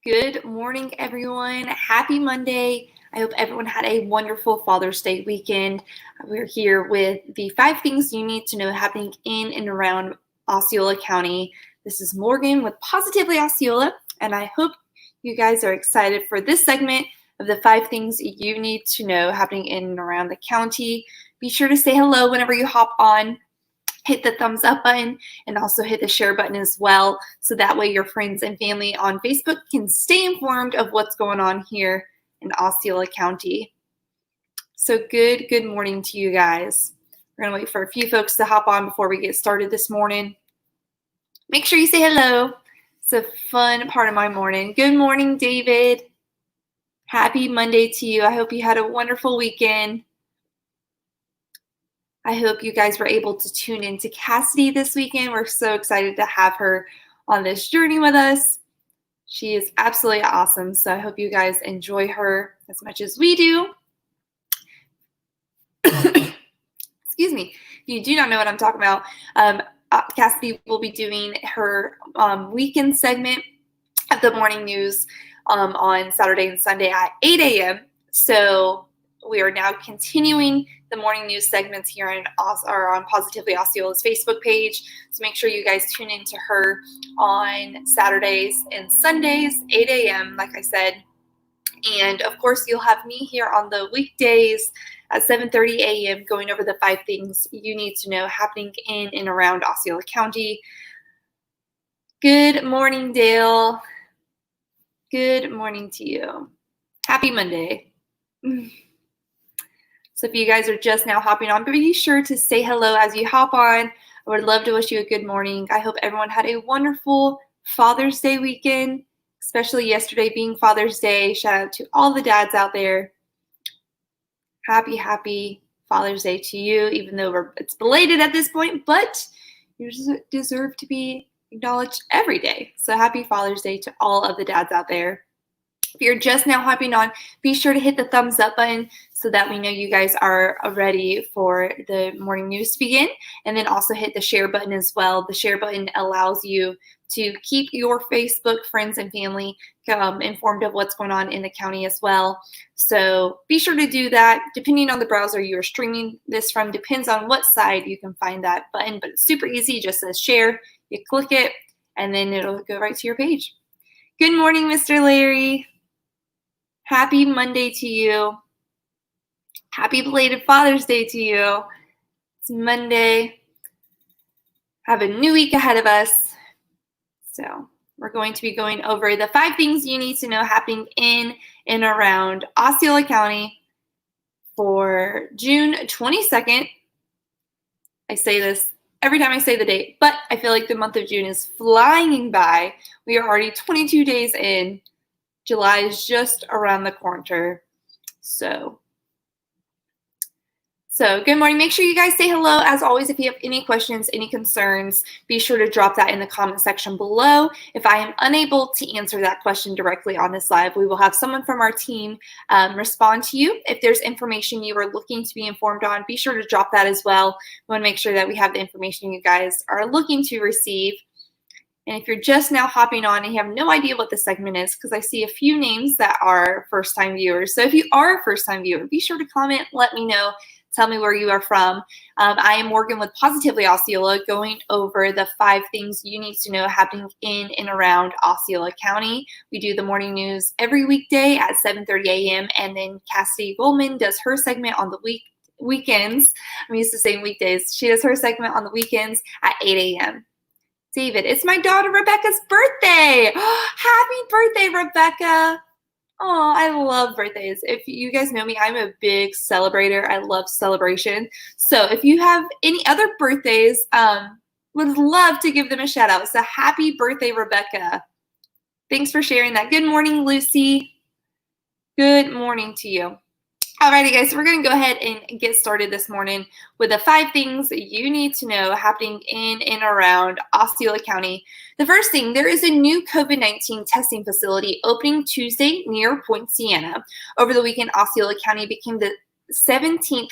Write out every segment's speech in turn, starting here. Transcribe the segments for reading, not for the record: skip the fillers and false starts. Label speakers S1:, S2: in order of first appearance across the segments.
S1: Good morning, everyone. Happy Monday. I hope everyone had a wonderful Father's Day weekend. We're here with the 5 things you need to know happening in and around Osceola County. This is Morgan with Positively Osceola, and I hope you guys are excited for this segment of the 5 things you need to know happening in and around the county. Be sure to say hello whenever you hop on. Hit the thumbs up button and also hit the share button as well, so that way your friends and family on Facebook can stay informed of what's going on here in Osceola County. So good morning to you guys. We're going to wait for a few folks to hop on before we get started this morning. Make sure you say hello. It's a fun part of my morning. Good morning, David. Happy Monday to you. I hope you had a wonderful weekend. I hope you guys were able to tune in to Cassidy this weekend. We're so excited to have her on this journey with us. She is absolutely awesome, so I hope you guys enjoy her as much as we do. Excuse me. If you do not know what I'm talking about, Cassidy will be doing her weekend segment of the morning news on Saturday and Sunday at 8 a.m. So we are now continuing the morning news segments here on Positively Osceola's Facebook page. So make sure you guys tune in to her on Saturdays and Sundays, 8 a.m., like I said. And of course, you'll have me here on the weekdays at 7:30 a.m. going over the 5 things you need to know happening in and around Osceola County. Good morning, Dale. Good morning to you. Happy Monday. So if you guys are just now hopping on, be sure to say hello as you hop on. I would love to wish you a good morning. I hope everyone had a wonderful Father's Day weekend, especially yesterday being Father's Day. Shout out to all the dads out there. Happy Father's Day to you, even though it's belated at this point, but you deserve to be acknowledged every day. So happy Father's Day to all of the dads out there. If you're just now hopping on, be sure to hit the thumbs up button so that we know you guys are ready for the morning news to begin. And then also hit the share button as well. The share button allows you to keep your Facebook friends and family informed of what's going on in the county as well. So be sure to do that. Depending on the browser you're streaming this from, depends on what side you can find that button. But it's super easy. It just says share. You click it, and then it'll go right to your page. Good morning, Mr. Larry. Happy Monday to you. Happy belated Father's Day to you. It's Monday. Have a new week ahead of us. So we're going to be going over the 5 things you need to know happening in and around Osceola County for June 22nd. I say this every time I say the date, but I feel like the month of June is flying by. We are already 22 days in. July is just around the corner. So good morning. Make sure you guys say hello. As always, if you have any questions, any concerns, be sure to drop that in the comment section below. If I am unable to answer that question directly on this live, we will have someone from our team respond to you. If there's information you are looking to be informed on, be sure to drop that as well. We want to make sure that we have the information you guys are looking to receive. And if you're just now hopping on and you have no idea what this segment is, because I see a few names that are first-time viewers. So if you are a first-time viewer, be sure to comment, let me know, tell me where you are from. I am Morgan with Positively Osceola, going over the 5 things you need to know happening in and around Osceola County. We do the morning news every weekday at 7:30 a.m. And then Cassidy Goldman does her segment on the weekends. I'm used to saying weekdays. She does her segment on the weekends at 8 a.m. David, it's my daughter Rebecca's birthday. Happy birthday, Rebecca. Oh, I love birthdays. If you guys know me, I'm a big celebrator. I love celebration. So if you have any other birthdays, would love to give them a shout out. So happy birthday, Rebecca. Thanks for sharing that. Good morning, Lucy. Good morning to you. Alrighty, guys, so we're going to go ahead and get started this morning with the 5 things that you need to know happening in and around Osceola County. The first thing, there is a new COVID-19 testing facility opening Tuesday near Point Siena. Over the weekend, Osceola County became the 17th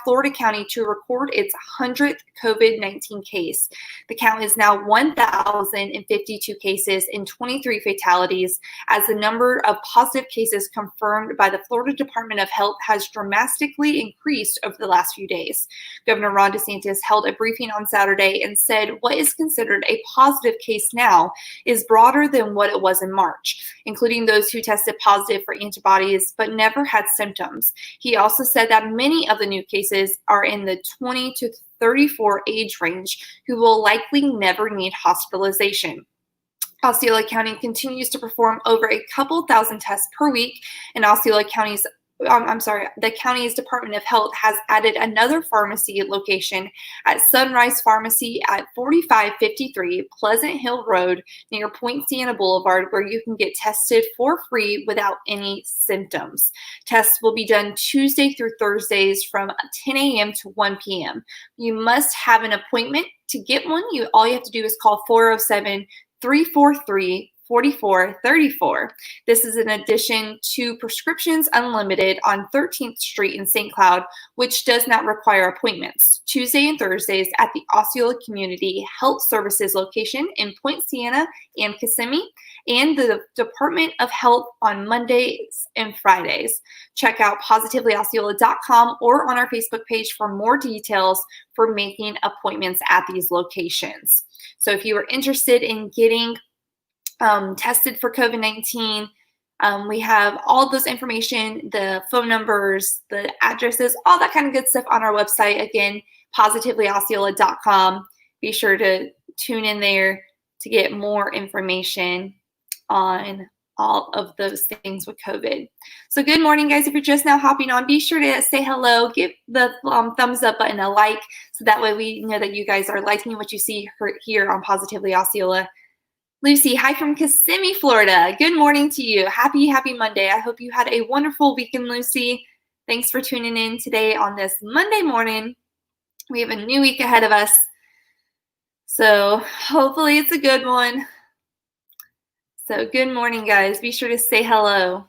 S1: Florida county to record its 100th COVID-19 case. The count is now 1,052 cases and 23 fatalities, as the number of positive cases confirmed by the Florida Department of Health has dramatically increased over the last few days. Governor Ron DeSantis held a briefing on Saturday and said what is considered a positive case now is broader than what it was in March, including those who tested positive for antibodies but never had symptoms. He also said that many of the new cases are in the 20 to 34 age range who will likely never need hospitalization. Osceola County continues to perform over a couple thousand tests per week, and the county's Department of Health has added another pharmacy location at Sunrise Pharmacy at 4553 Pleasant Hill Road near Point Siena Boulevard, where you can get tested for free without any symptoms. Tests will be done Tuesday through Thursdays from 10 a.m. to 1 p.m. You must have an appointment to get one. All you have to do is call 407-343-4434. This is in addition to Prescriptions Unlimited on 13th Street in St. Cloud, which does not require appointments. Tuesday and Thursdays at the Osceola Community Health Services location in Point Siena and Kissimmee, and the Department of Health on Mondays and Fridays. Check out positivelyosceola.com or on our Facebook page for more details for making appointments at these locations. So if you are interested in getting tested for COVID-19, we have all those information, the phone numbers, the addresses, all that kind of good stuff on our website. Again, positivelyosceola.com. Be sure to tune in there to get more information on all of those things with COVID. So good morning, guys. If you're just now hopping on, be sure to say hello, give the thumbs up button a like, so that way we know that you guys are liking what you see here on Positively Osceola. Lucy, hi from Kissimmee, Florida. Good morning to you. Happy Monday. I hope you had a wonderful weekend, Lucy. Thanks for tuning in today on this Monday morning. We have a new week ahead of us, so hopefully it's a good one. So good morning, guys. Be sure to say hello.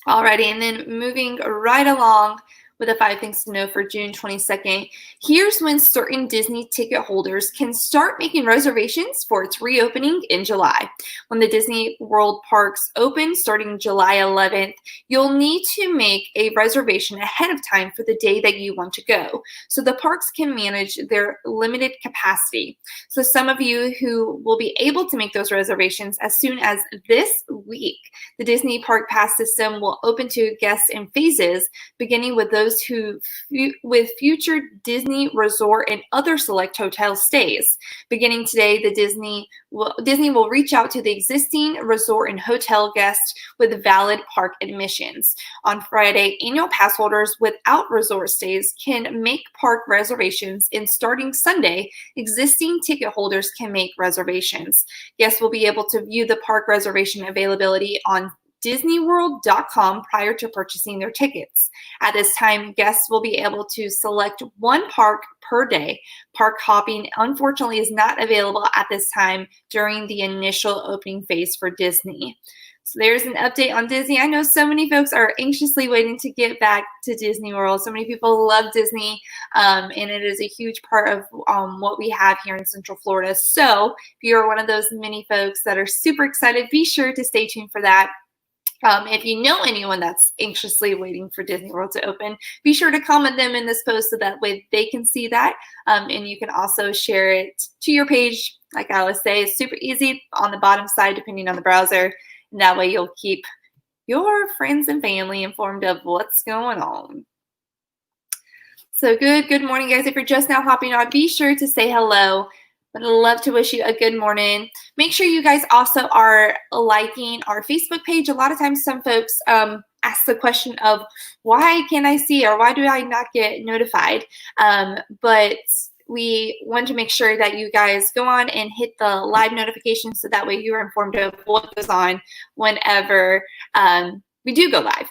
S1: Alrighty, and then moving right along with the 5 things to know for June 22nd. Here's when certain Disney ticket holders can start making reservations for its reopening in July. When the Disney World parks open starting July 11th, you'll need to make a reservation ahead of time for the day that you want to go, so the parks can manage their limited capacity. So some of you who will be able to make those reservations as soon as this week. The Disney Park Pass system will open to guests in phases, beginning with those who with future Disney Resort and other select hotel stays. Beginning today, Disney will reach out to the existing resort and hotel guests with valid park admissions. On Friday, annual pass holders without resort stays can make park reservations, and starting Sunday, existing ticket holders can make reservations. Guests will be able to view the park reservation availability on DisneyWorld.com prior to purchasing their tickets. At this time, guests will be able to select one park per day. Park hopping, unfortunately, is not available at this time during the initial opening phase for Disney. So there's an update on Disney. I know so many folks are anxiously waiting to get back to Disney World. So many people love Disney, and it is a huge part of what we have here in Central Florida. So if you're one of those many folks that are super excited, be sure to stay tuned for that. If you know anyone that's anxiously waiting for Disney World to open, be sure to comment them in this post so that way they can see that. And you can also share it to your page. Like I always say, it's super easy on the bottom side, depending on the browser. And that way you'll keep your friends and family informed of what's going on. So good morning, guys. If you're just now hopping on, be sure to say hello. I'd love to wish you a good morning. Make sure you guys also are liking our Facebook page. A lot of times some folks ask the question of, why can't I see, or why do I not get notified? But we want to make sure that you guys go on and hit the live notifications, so that way you're informed of what goes on whenever we do go live.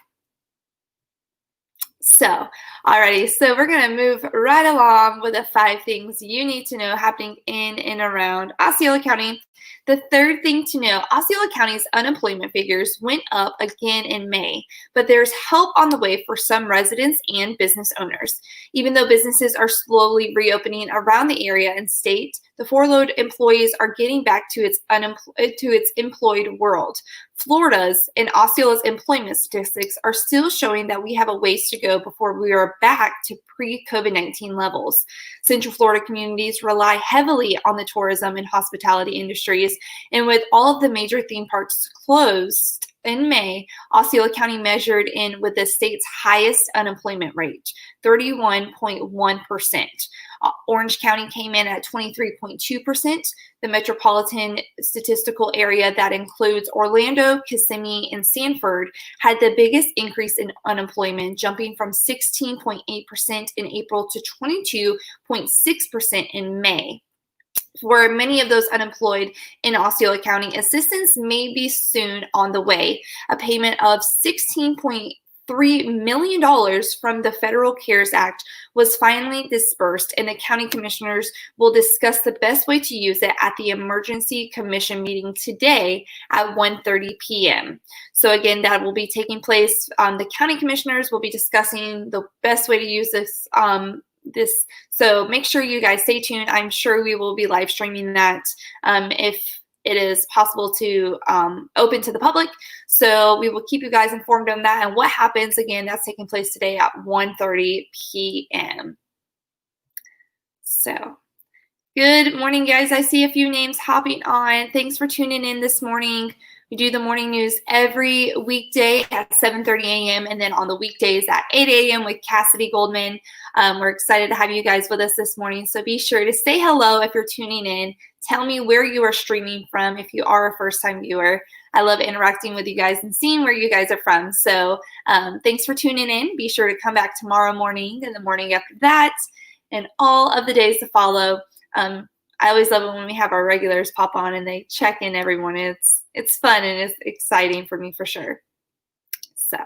S1: So, alrighty, so we're going to move right along with the 5 things you need to know happening in and around Osceola County. The third thing to know, Osceola County's unemployment figures went up again in May, but there's help on the way for some residents and business owners. Even though businesses are slowly reopening around the area and state, the furloughed employees are getting back to its employed world. Florida's and Osceola's employment statistics are still showing that we have a ways to go before we are back to pre-COVID-19 levels. Central Florida communities rely heavily on the tourism and hospitality industries, and with all of the major theme parks closed in May, Osceola County measured in with the state's highest unemployment rate, 31.1%. Orange County came in at 23.2%. The metropolitan statistical area that includes Orlando, Kissimmee, and Sanford had the biggest increase in unemployment, jumping from 16.8% in April to 22.6% in May. For many of those unemployed in Osceola County, assistance may be soon on the way. A payment of $16.3 million from the Federal CARES Act was finally dispersed, and the county commissioners will discuss the best way to use it at the Emergency Commission meeting today at 1:30 p.m. So again, that will be taking place. The county commissioners will be discussing the best way to use this. So make sure you guys stay tuned. I'm sure we will be live streaming that if it is possible to open to the public. So we will keep you guys informed on that and what happens. Again, that's taking place today at 1:30 p.m. So good morning, guys. I see a few names hopping on. Thanks for tuning in this morning. We do the morning news every weekday at 7:30 a.m. and then on the weekdays at 8 a.m. with Cassidy Goldman. We're excited to have you guys with us this morning. So be sure to say hello if you're tuning in. Tell me where you are streaming from if you are a first-time viewer. I love interacting with you guys and seeing where you guys are from. So thanks for tuning in. Be sure to come back tomorrow morning and the morning after that and all of the days to follow. I always love it when we have our regulars pop on and they check in every morning. It's fun and it's exciting for me for sure. So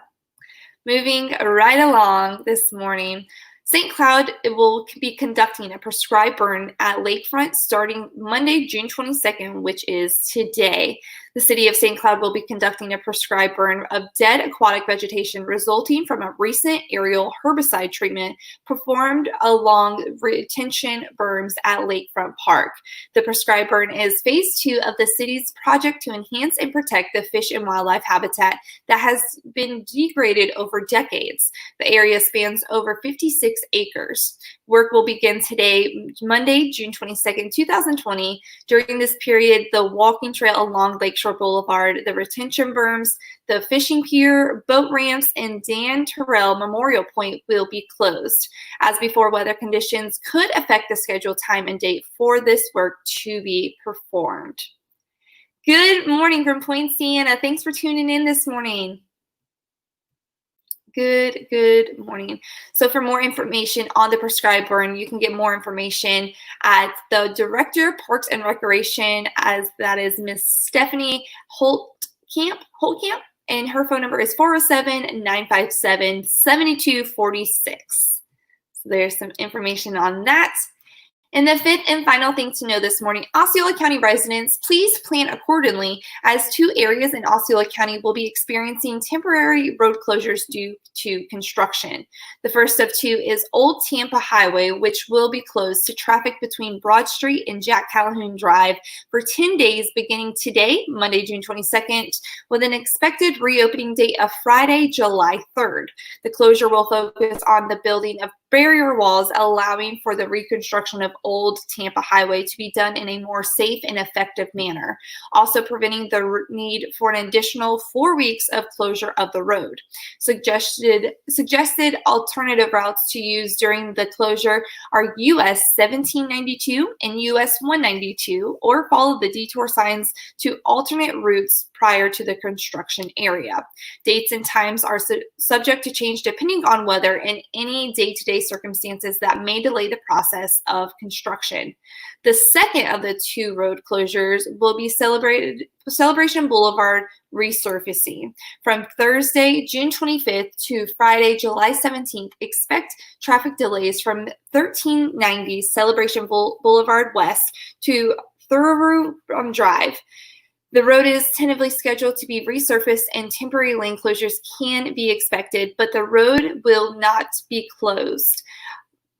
S1: moving right along this morning, St. Cloud will be conducting a prescribed burn at Lakefront starting Monday, June 22nd, which is today. The city of St. Cloud will be conducting a prescribed burn of dead aquatic vegetation resulting from a recent aerial herbicide treatment performed along retention berms at Lakefront Park. The prescribed burn is phase 2 of the city's project to enhance and protect the fish and wildlife habitat that has been degraded over decades. The area spans over 56 acres. Work will begin today, Monday, June 22nd, 2020. During this period, the walking trail along Lakeshore Boulevard, the retention berms, the fishing pier, boat ramps, and Dan Terrell Memorial Point will be closed. As before, weather conditions could affect the scheduled time and date for this work to be performed. Good morning from Point Siena. Thanks for tuning in this morning. Good morning. So for more information on the prescribed burn, you can get more information at the Director of Parks and Recreation, as that is Miss Stephanie Holtcamp, and her phone number is 407-957-7246. So there's some information on that. And the fifth and final thing to know this morning, Osceola County residents, please plan accordingly as 2 areas in Osceola County will be experiencing temporary road closures due to construction. The first of 2 is Old Tampa Highway, which will be closed to traffic between Broad Street and Jack Calhoun Drive for 10 days beginning today, Monday, June 22nd, with an expected reopening date of Friday, July 3rd. The closure will focus on the building of barrier walls, allowing for the reconstruction of Old Tampa Highway to be done in a more safe and effective manner, also preventing the need for an additional 4 weeks of closure of the road. Suggested alternative routes to use during the closure are US 1792 and US 192, or follow the detour signs to alternate routes prior to the construction area. Dates and times are subject to change depending on weather and any day-to-day circumstances that may delay the process of construction. The second of the 2 road closures will be Celebration Boulevard resurfacing. From Thursday, June 25th to Friday, July 17th, expect traffic delays from 1390 Celebration Boulevard West to Thoroughfare Drive. The road is tentatively scheduled to be resurfaced and temporary lane closures can be expected, but the road will not be closed.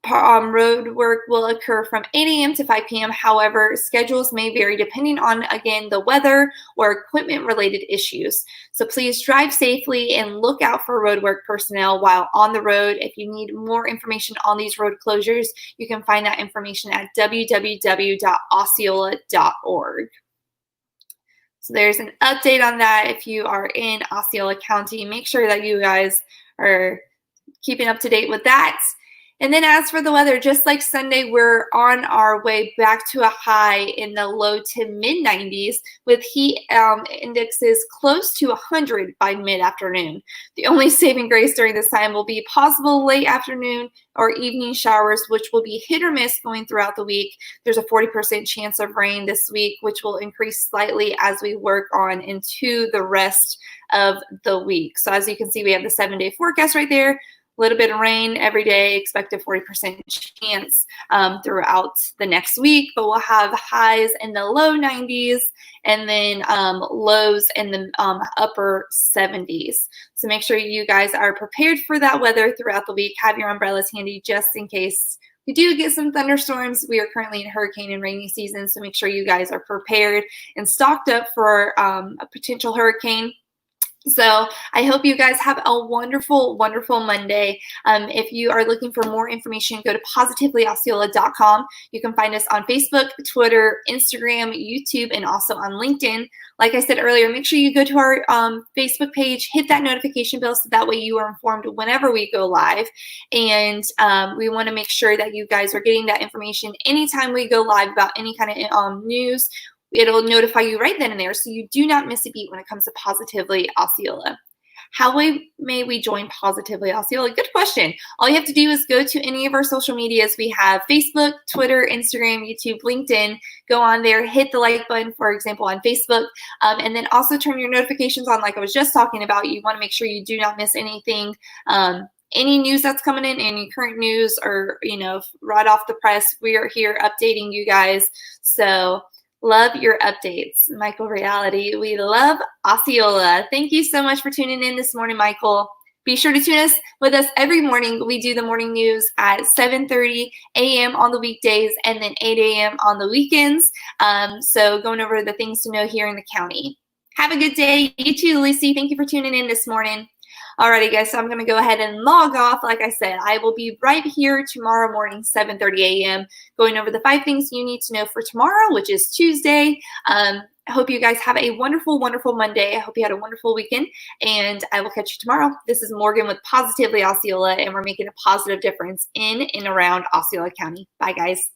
S1: Road work will occur from 8 a.m. to 5 p.m. However, schedules may vary depending on, again, the weather or equipment-related issues. So please drive safely and look out for roadwork personnel while on the road. If you need more information on these road closures, you can find that information at www.osceola.org. So there's an update on that. If you are in Osceola County, make sure that you guys are keeping up to date with that. And then as for the weather, just like Sunday, we're on our way back to a high in the low to mid 90s with heat indexes close to 100 by mid-afternoon. The only saving grace during this time will be possible late afternoon or evening showers, which will be hit or miss going throughout the week. There's a 40% chance of rain this week, which will increase slightly as we work on into the rest of the week. So as you can see, we have the 7-day forecast right there. A little bit of rain every day, expect a 40% chance throughout the next week, but we'll have highs in the low 90s and then lows in the upper 70s. So make sure you guys are prepared for that weather throughout the week. Have your umbrellas handy just in case we do get some thunderstorms. We are currently in hurricane and rainy season, so make sure you guys are prepared and stocked up for a potential hurricane. So I hope you guys have a wonderful, wonderful Monday. If you are looking for more information, go to positivelyosceola.com. You can find us on Facebook, Twitter, Instagram, YouTube, and also on LinkedIn. Like I said earlier, make sure you go to our Facebook page, hit that notification bell so that way you are informed whenever we go live. And we want to make sure that you guys are getting that information anytime we go live about any kind of news. It'll notify you right then and there, so you do not miss a beat when it comes to Positively Osceola. How may we join Positively Osceola? Good question. All you have to do is go to any of our social medias. We have Facebook, Twitter, Instagram, YouTube, LinkedIn. Go on there, hit the like button, for example, on Facebook, and then also turn your notifications on like I was just talking about. You want to make sure you do not miss anything. Any news that's coming in, any current news or, right off the press, we are here updating you guys. So love your updates, Michael Reality. We love Osceola. Thank you so much for tuning in this morning, Michael. Be sure to tune with us every morning. We do the morning news at 7:30 a.m. on the weekdays and then 8 a.m. on the weekends. So going over the things to know here in the county. Have a good day. You too, Lucy. Thank you for tuning in this morning. Alrighty, guys, so I'm going to go ahead and log off. Like I said, I will be right here tomorrow morning, 7:30 a.m., going over the 5 things you need to know for tomorrow, which is Tuesday. I hope you guys have a wonderful, wonderful Monday. I hope you had a wonderful weekend, and I will catch you tomorrow. This is Morgan with Positively Osceola, and we're making a positive difference in and around Osceola County. Bye, guys.